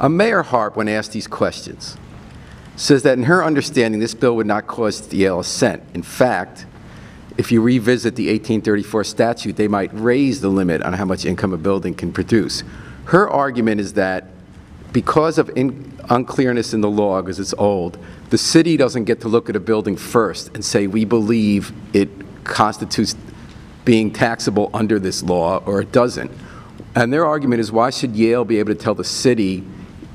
Mayor Harp, when asked these questions, says that in her understanding, this bill would not cost Yale a cent. In fact, if you revisit the 1834 statute, they might raise the limit on how much income a building can produce. Her argument is that because of unclearness in the law, because it's old, the city doesn't get to look at a building first and say, we believe it constitutes being taxable under this law, or it doesn't. And their argument is, why should Yale be able to tell the city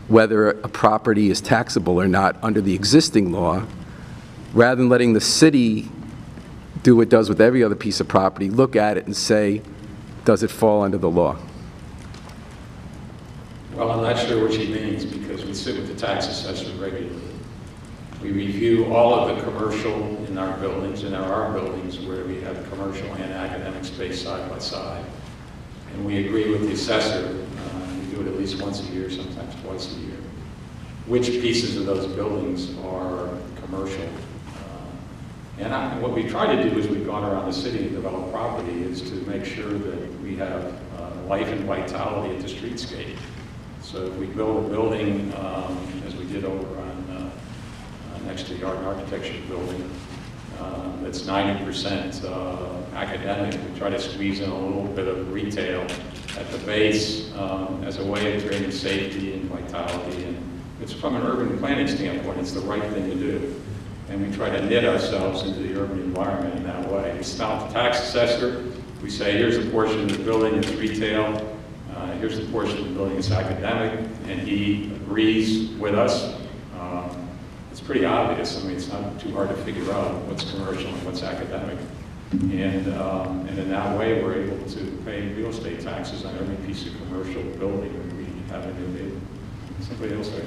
whether a property is taxable or not under the existing law, rather than letting the city do what it does with every other piece of property, look at it and say, does it fall under the law? Well, I'm not sure what she means, because we sit with the tax assessor regularly. We review all of the commercial in our buildings, and there are buildings where we have commercial and academic space side by side. And we agree with the assessor, we do it at least once a year, sometimes twice a year, which pieces of those buildings are commercial. And what we try to do is we've gone around the city and developed property is to make sure that we have life and vitality at the streetscape. So if we build a building, as we did over on next to the Art and Architecture building, that's 90% academic, we try to squeeze in a little bit of retail at the base as a way of creating safety and vitality. And it's from an urban planning standpoint, it's the right thing to do. And we try to knit ourselves into the urban environment in that way. We stop the tax assessor, we say, here's a portion of the building that's retail, here's the portion of the building that's academic, and he agrees with us. It's pretty obvious. I mean, it's not too hard to figure out what's commercial and what's academic. And in that way, we're able to pay real estate taxes on every piece of commercial building that we have in the neighborhood. Somebody else there?